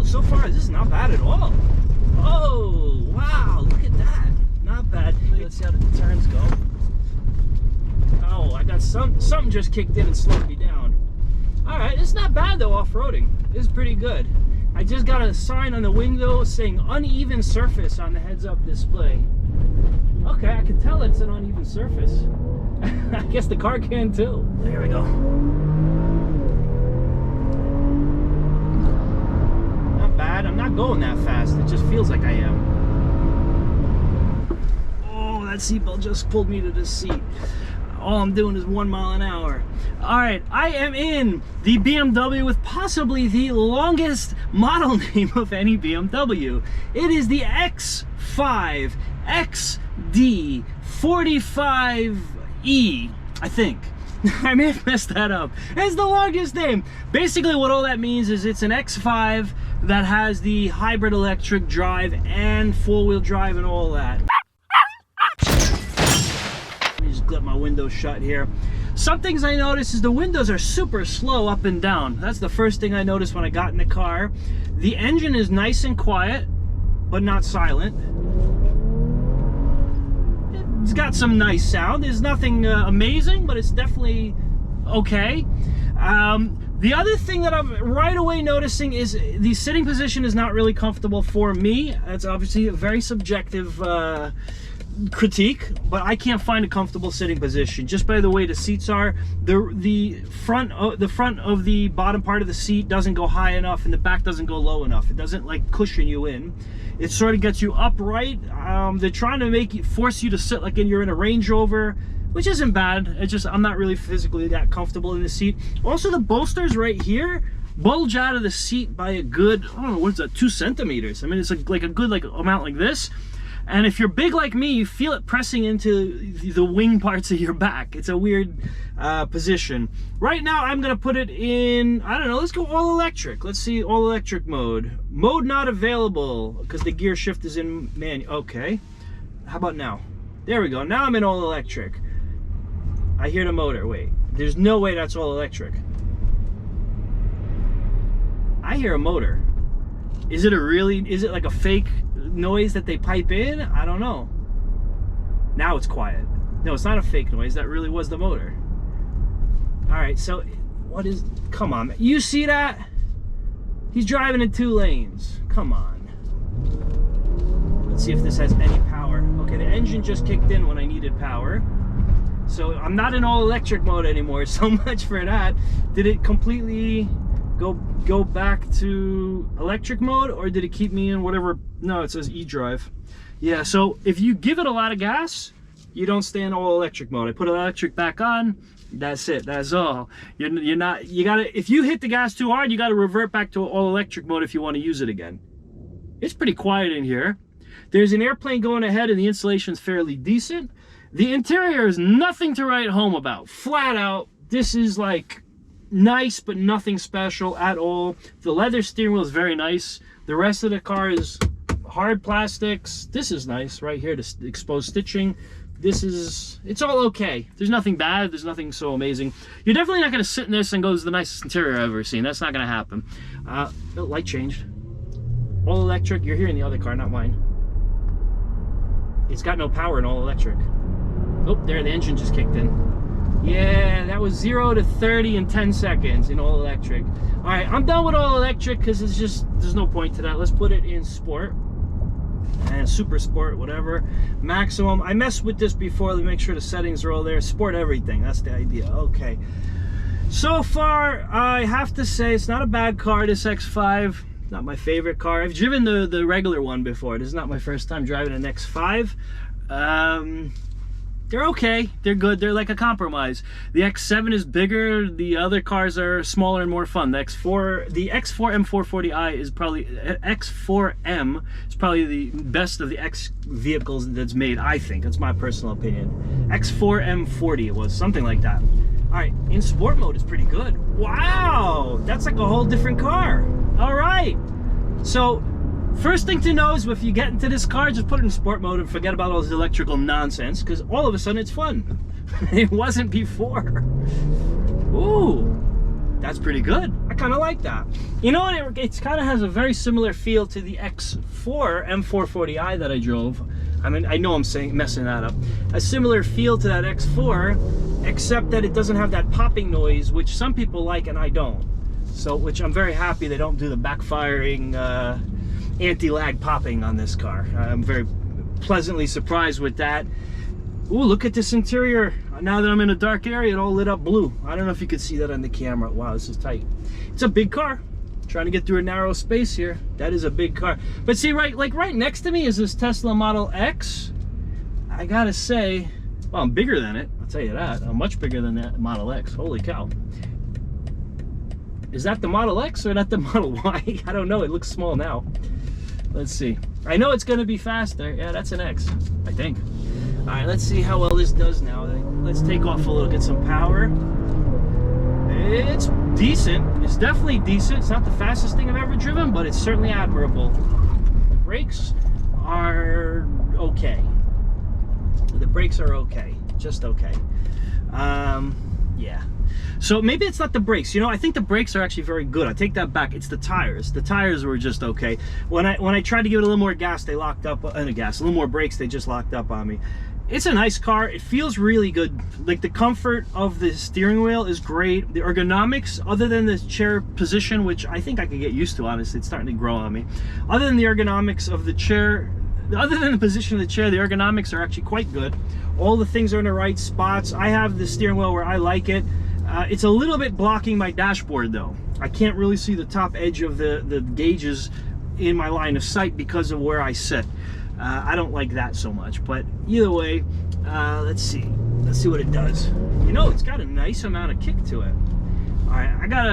Oh, so far this is not bad at all. Oh, wow, look at that. Not bad. Let's see how the turns go. Oh, I got something just kicked in and slowed me down. All right, it's not bad though, off-roading. It's pretty good. I just got a sign on the window saying uneven surface on the heads-up display. Okay, I can tell it's an uneven surface. I guess the car can too. There we go. Not bad. I'm not going that fast. It just feels like I am. Oh, that seatbelt just pulled me to the seat. All I'm doing is 1 mile an hour. All right, I am in the BMW with possibly the longest model name of any BMW. It is the X5 Xd45e, I think. I may have messed that up. It's the longest name. Basically what all that means is it's an X5 that has the hybrid electric drive and four-wheel drive and all that. Just get my window shut here. Some things I noticed is the windows are super slow up and down. That's the first thing I noticed when I got in the car. The engine is nice and quiet, but not silent. It's got some nice sound. There's nothing amazing, but it's definitely okay. The other thing that I'm right away noticing is the sitting position is not really comfortable for me. That's obviously a very subjective critique, but I can't find a comfortable sitting position just by the way the seats are. The front of the bottom part of the seat doesn't go high enough and the back doesn't go low enough. It doesn't like cushion you in. It sort of gets you upright. They're trying to force you to sit like you're in a Range Rover, which isn't bad. It's just I'm not really physically that comfortable in the seat. Also, the bolsters right here bulge out of the seat by a good, I don't know, what's that, 2 centimeters. I mean, it's like a good amount like this. And if you're big like me, you feel it pressing into the wing parts of your back. It's a weird position. Right now, I'm gonna put it in, I don't know, let's go all electric. Let's see, all electric mode. Mode not available, because the gear shift is in manual. Okay, how about now? There we go, now I'm in all electric. I hear the motor, wait. There's no way that's all electric. I hear a motor. Is it like a fake noise that they pipe in? I don't know. Now it's quiet. No, it's not a fake noise. That really was the motor. All right, so what is, come on, you see that? He's driving in 2 lanes. Come on. Let's see if this has any power. Okay, the engine just kicked in when I needed power. So I'm not in all electric mode anymore. So much for that. Did it completely go back to electric mode, or did it keep me in whatever? No, it says e-drive. Yeah, so if you give it a lot of gas, you don't stay in all electric mode. I put electric back on, that's it, that's all. You gotta, if you hit the gas too hard, you gotta revert back to all electric mode if you want to use it again. It's pretty quiet in here. There's an airplane going ahead and the insulation's fairly decent. The interior is nothing to write home about. Flat out, this is like nice, but nothing special at all. The leather steering wheel is very nice. The rest of the car is hard plastics. This is nice right here, the exposed stitching. It's all okay. There's nothing bad. There's nothing so amazing. You're definitely not going to sit in this and go, this is the nicest interior I've ever seen. That's not going to happen. The light changed. All electric. You're hearing the other car, not mine. It's got no power in all electric. Oh, there, the engine just kicked in. Yeah, that was 0 to 30 in 10 seconds in all electric. All right, I'm done with all electric because it's just, there's no point to that. Let's put it in sport and super sport, whatever. Maximum. I messed with this before to make sure the settings are all there. Sport everything, that's the idea. Okay. So far, I have to say it's not a bad car, this X5. Not my favorite car. I've driven the regular one before. This is not my first time driving an X5. They're okay, they're good, they're like a compromise. The X7 is bigger, the other cars are smaller and more fun. The X4 M440i is probably, X4M is probably the best of the X vehicles that's made, I think. That's my personal opinion. X4M40 it was, something like that. All right, in sport mode it's pretty good. Wow, that's like a whole different car. All right, so first thing to know is if you get into this car, just put it in sport mode and forget about all this electrical nonsense, because all of a sudden it's fun. It wasn't before. Ooh, that's pretty good. I kind of like that. You know what? It kind of has a very similar feel to the X4 M440i that I drove. I mean, I know I'm messing that up. A similar feel to that X4, except that it doesn't have that popping noise, which some people like and I don't. So, which I'm very happy they don't do the backfiring anti-lag popping on this car. I'm very pleasantly surprised with that. Ooh, look at this interior. Now that I'm in a dark area, it all lit up blue. I don't know if you could see that on the camera. Wow, this is tight. It's a big car. Trying to get through a narrow space here. That is a big car. But see, right next to me is this Tesla Model X. I gotta say, well, I'm bigger than it. I'll tell you that. I'm much bigger than that Model X. Holy cow. Is that the Model X or that the Model Y? I don't know. It looks small now. Let's see. I know it's gonna be faster. Yeah, that's an X, I think. All right, let's see how well this does now. Let's take off a little, get some power. It's decent. It's definitely decent. It's not the fastest thing I've ever driven, but it's certainly admirable. The brakes are okay. The brakes are okay, just okay. Yeah. So maybe it's not the brakes. You know, I think the brakes are actually very good. I take that back. It's the tires. The tires were just okay. When I tried to give it a little more gas, they locked up. A little more brakes, they just locked up on me. It's a nice car. It feels really good. Like, the comfort of the steering wheel is great. The ergonomics, other than the chair position, which I think I could get used to, honestly, it's starting to grow on me. Other than the ergonomics of the chair, other than the position of the chair, the ergonomics are actually quite good. All the things are in the right spots. I have the steering wheel where I like it. It's a little bit blocking my dashboard though. I can't really see the top edge of the gauges in my line of sight because of where I sit. I don't like that so much, but either way, let's see what it does. You know, it's got a nice amount of kick to it. All right, I got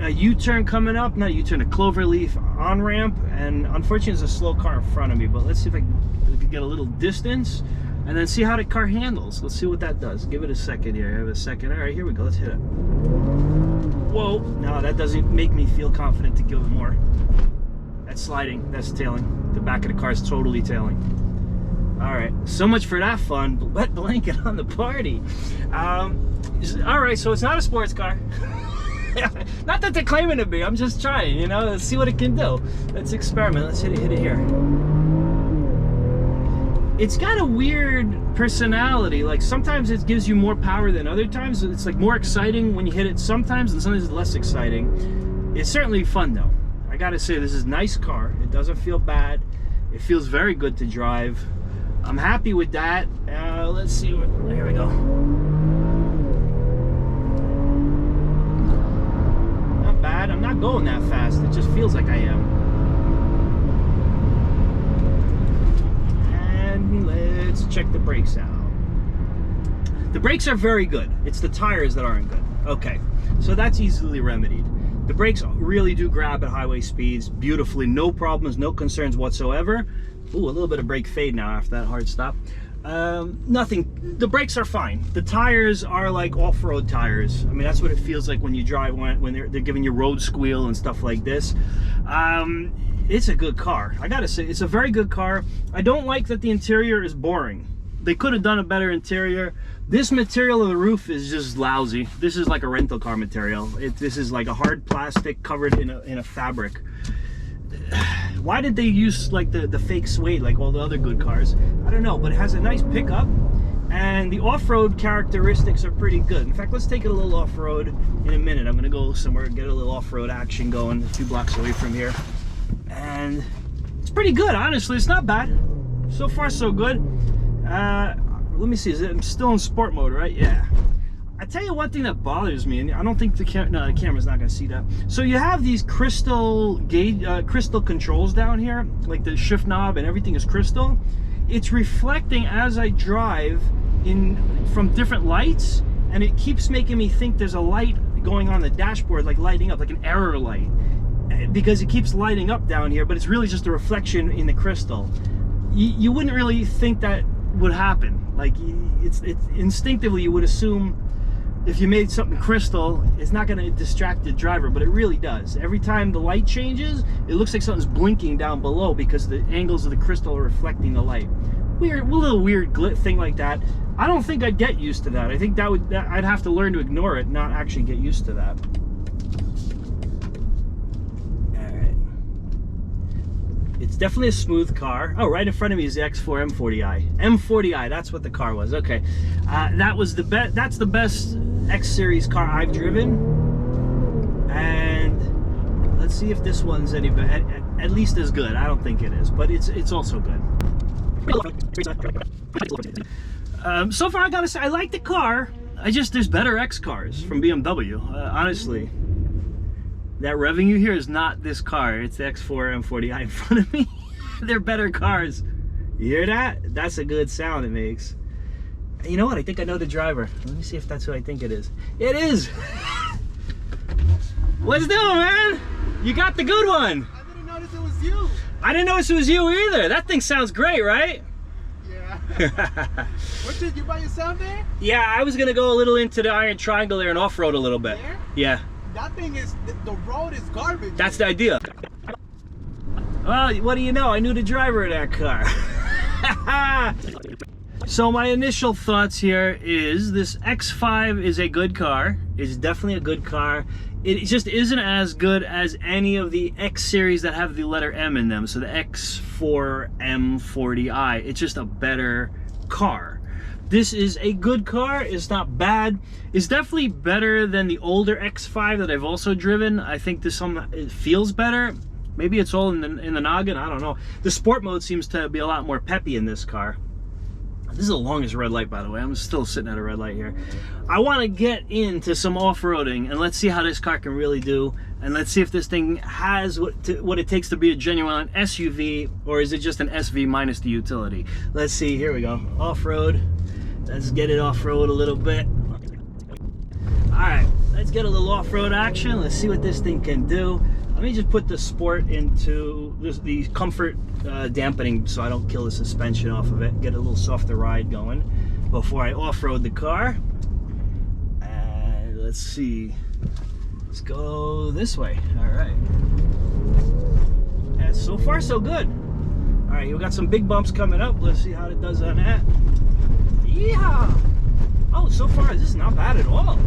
a U-turn coming up, not a U-turn, a cloverleaf on-ramp, and unfortunately there's a slow car in front of me, but let's see if I can get a little distance and then see how the car handles. Let's see what that does. Give it a second here. I have a second. All right, here we go. Let's hit it. Whoa. No, that doesn't make me feel confident to give it more. That's sliding. That's tailing. The back of the car is totally tailing. All right. So much for that fun. Wet blanket on the party. All right, so it's not a sports car. Not that they're claiming to be. I'm just trying, you know. Let's see what it can do. Let's experiment. Let's hit it here. It's got a weird personality. Like, sometimes it gives you more power than other times. It's like more exciting when you hit it sometimes, and sometimes it's less exciting. It's certainly fun though. I gotta say, this is a nice car. It doesn't feel bad. It feels very good to drive. I'm happy with that. Let's see what, here we go. Not bad. I'm not going that fast. It just feels like I am. Let's check the brakes out. The brakes are very good. It's the tires that aren't good. Okay, so that's easily remedied. The brakes really do grab at highway speeds beautifully. No problems, no concerns whatsoever. Ooh, a little bit of brake fade now after that hard stop. Nothing. The brakes are fine. The tires are like off-road tires. I mean, that's what it feels like when you drive, when they're giving you road squeal and stuff like this. It's a good car. I gotta say, it's a very good car. I don't like that the interior is boring. They could have done a better interior. This material of the roof is just lousy. This is like a rental car material. This is like a hard plastic covered in a fabric. Why did they use like the fake suede like all the other good cars? I don't know, but it has a nice pickup, and the off-road characteristics are pretty good. In fact, let's take it a little off-road in a minute. I'm gonna go somewhere and get a little off-road action going a few blocks away from here. And it's pretty good, honestly. It's not bad. So far, so good. Let me see. I'm still in sport mode, right? Yeah. I tell you one thing that bothers me, and I don't think the camera's not going to see that. So you have these crystal controls down here, like the shift knob and everything is crystal. It's reflecting as I drive from different lights, and it keeps making me think there's a light going on the dashboard, like lighting up, like an error light. Because it keeps lighting up down here, but it's really just a reflection in the crystal. You wouldn't really think that would happen. Like, it's instinctively you would assume if you made something crystal, it's not going to distract the driver, but it really does. Every time the light changes, it looks like something's blinking down below because the angles of the crystal are reflecting the light. Weird, a little weird thing like that. I don't think I'd get used to that. I think I'd have to learn to ignore it, not actually get used to that. definitely a smooth car. Oh, right in front of me is the X4 M40i. M40i, that's what the car was. Okay, that's the best X series car I've driven. And let's see if this one's any better, at least as good. I don't think it is, but it's also good. So far, I gotta say, I like the car. There's better X cars from BMW. Honestly, that revving you hear is not this car. It's the X4 M40i in front of me. They're better cars. You hear that? That's a good sound it makes. You know what? I think I know the driver. Let me see if that's who I think it is. It is! What's doing, man? You got the good one. I didn't notice it was you. I didn't notice it was you either. That thing sounds great, right? Yeah. What, did you by yourself there? Yeah, I was gonna go a little into the Iron Triangle there and off-road a little bit. There? Yeah. That thing is, the road is garbage. That's the idea. Well, what do you know? I knew the driver of that car. So my initial thoughts here is this X5 is a good car. It's definitely a good car. It just isn't as good as any of the X series that have the letter M in them. So the X4 M40i, it's just a better car. This is a good car. It's not bad. It's definitely better than the older X5 that I've also driven. I think it feels better. Maybe it's all in the noggin. I don't know. The sport mode seems to be a lot more peppy in this car. This is the longest red light, by the way. I'm still sitting at a red light here. I want to get into some off-roading, and let's see how this car can really do, and let's see if this thing has what it takes to be a genuine SUV, or is it just an SV minus the utility. Let's see. Here we go. Off-road. Let's get it off-road a little bit. All right, let's get a little off-road action. Let's see what this thing can do. Let me just put the sport into the comfort dampening so I don't kill the suspension off of it. Get a little softer ride going before I off-road the car. And let's see. Let's go this way. All right. And so far, so good. All right, we got some big bumps coming up. Let's see how it does on that. Yeah. Oh, so far, this is not bad at all.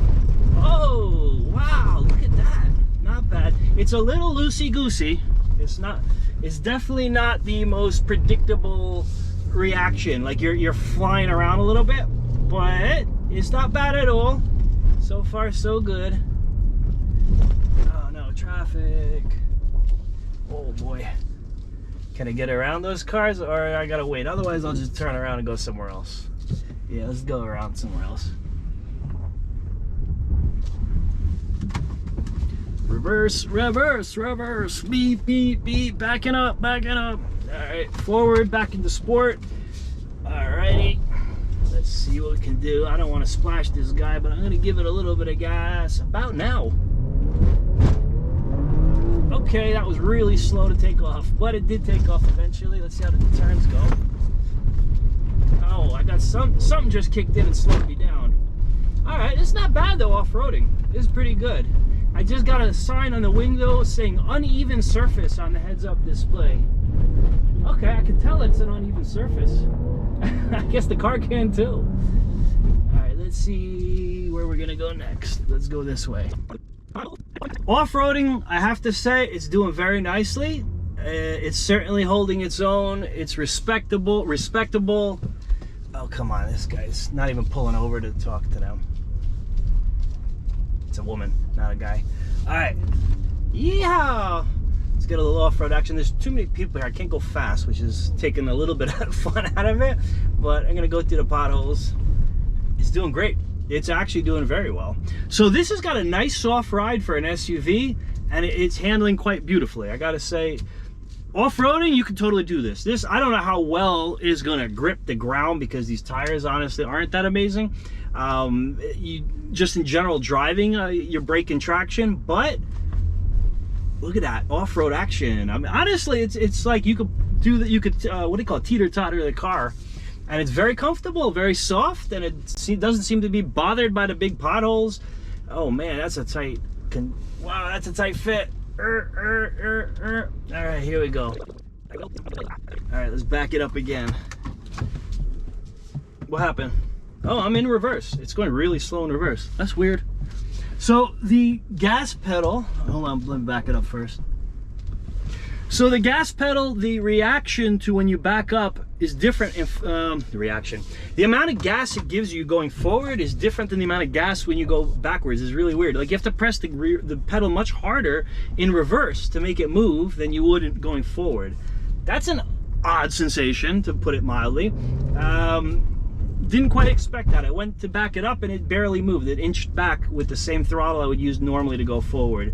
Oh, wow. Look at that. Not bad. It's a little loosey-goosey. It's definitely not the most predictable reaction. Like you're flying around a little bit, but it's not bad at all. So far, so good. Oh no, traffic. Oh boy. Can I get around those cars, or I gotta wait? Otherwise, I'll just turn around and go somewhere else. Yeah, let's go around somewhere else. Reverse, reverse, reverse, beep, beep, beep, backing up, backing up. All right, forward, back into sport. Alrighty, let's see what we can do. I don't want to splash this guy, but I'm gonna give it a little bit of gas about now. Okay, that was really slow to take off, but it did take off eventually. Let's see how the turns go. Oh, I got something just kicked in and slowed me down. All right, it's not bad though, off-roading. It's pretty good. I just got a sign on the window saying uneven surface on the heads-up display. Okay, I can tell it's an uneven surface. I guess the car can too. All right, let's see where we're gonna go next. Let's go this way. Off-roading, I have to say, it's doing very nicely. It's certainly holding its own. It's respectable. Oh, come on, this guy's not even pulling over to talk to them. It's a woman, not a guy. All right, yeehaw! Let's get a little off-road action. There's too many people here. I can't go fast, which is taking a little bit of fun out of it, but I'm gonna go through the potholes. It's doing great. It's actually doing very well. So this has got a nice soft ride for an SUV, and it's handling quite beautifully. I gotta say, off-roading, you can totally do this. I don't know how well it's gonna grip the ground because these tires honestly aren't that amazing. You just in general driving, you're braking traction, but look at that off-road action. I mean, honestly, it's like you could do that. You could what do you call it, teeter-totter the car, and it's very comfortable, very soft, and it doesn't seem to be bothered by the big potholes. Oh man, that's a tight. Wow, that's a tight fit. All right, here we go. All right, let's back it up again. What happened? Oh, I'm in reverse. It's going really slow in reverse. That's weird. So the gas pedal, hold on, let me back it up first. So the gas pedal, the reaction to when you back up is different. If the amount of gas it gives you going forward is different than the amount of gas when you go backwards. It's really weird. Like you have to press the pedal much harder in reverse to make it move than you would in going forward. That's an odd sensation, to put it mildly. Didn't quite expect that. I went to back it up and it barely moved. It inched back with the same throttle I would use normally to go forward.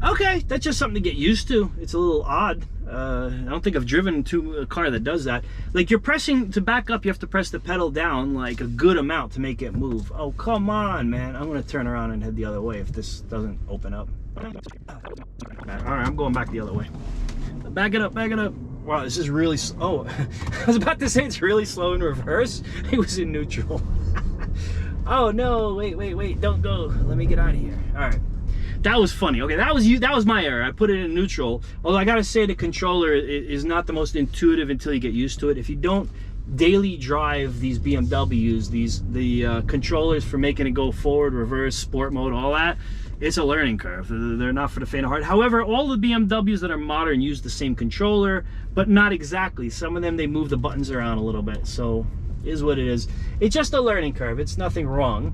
Okay, that's just something to get used to. It's a little odd. I don't think I've driven to a car that does that. Like you're pressing, to back up, you have to press the pedal down like a good amount to make it move. Oh, come on, man. I'm gonna turn around and head the other way if this doesn't open up. All right, I'm going back the other way. Back it up, back it up. Wow, this is really slow. Oh, I was about to say it's really slow in reverse. It was in neutral. Oh no, wait, don't go. Let me get out of here. All right. That was funny. Okay, that was my error. I put it in neutral. Although I gotta say the controller is not the most intuitive until you get used to it. If you don't daily drive these BMWs, the controllers for making it go forward, reverse, sport mode, all that, it's a learning curve. They're not for the faint of heart. However, all the BMWs that are modern use the same controller, but not exactly. Some of them, they move the buttons around a little bit. So, is what it is. It's just a learning curve. It's nothing wrong.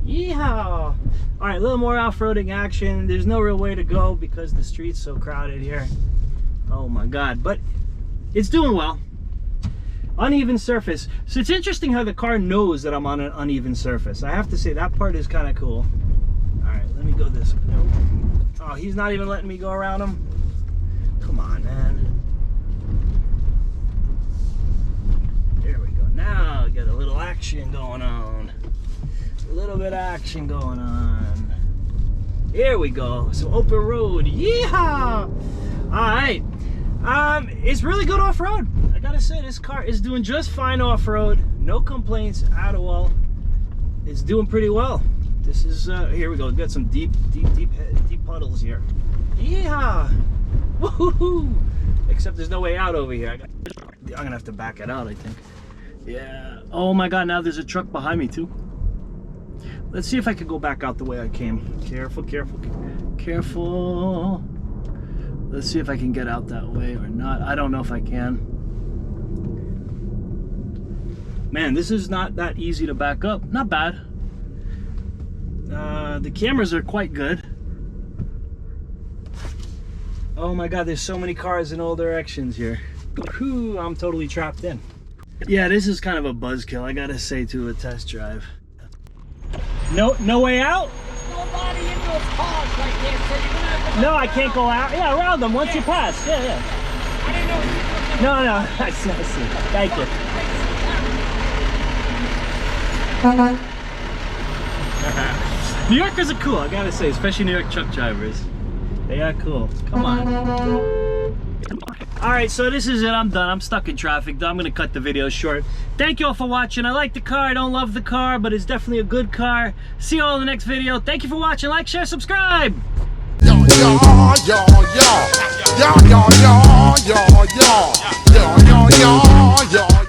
Yeehaw! All right, a little more off-roading action. There's no real way to go because the street's so crowded here. Oh my God, but it's doing well. Uneven surface. So it's interesting how the car knows that I'm on an uneven surface. I have to say that part is kind of cool. All right, let me go this way. Oh, he's not even letting me go around him. Come on, man. There we go. Now I get a little action going on. A little bit of action going on. Here we go. So open road. Yeehaw! All right. It's really good off-road. I gotta say, this car is doing just fine off-road. No complaints at all. It's doing pretty well. This is here we go. Got some deep puddles here. Yeehaw! Woohoo! Except there's no way out over here. I'm gonna have to back it out, I think. Yeah. Oh my God! Now there's a truck behind me too. Let's see if I can go back out the way I came. Careful, careful, careful. Let's see if I can get out that way or not. I don't know if I can. Man, this is not that easy to back up. Not bad. The cameras are quite good. Oh my God, there's so many cars in all directions here. Whew, I'm totally trapped in. Yeah, this is kind of a buzzkill, I gotta say, to a test drive. No way out? There's nobody in those cars right there, so you're gonna have to... No, I can't go out. Yeah, around them once you pass. Yeah. I didn't know. No, I see. Thank you. New Yorkers are cool, I gotta say, especially New York truck drivers. They are cool. Come on. Alright, so this is it. I'm done. I'm stuck in traffic. I'm gonna cut the video short. Thank you all for watching. I like the car. I don't love the car, but it's definitely a good car. See you all in the next video. Thank you for watching. Like, share, subscribe.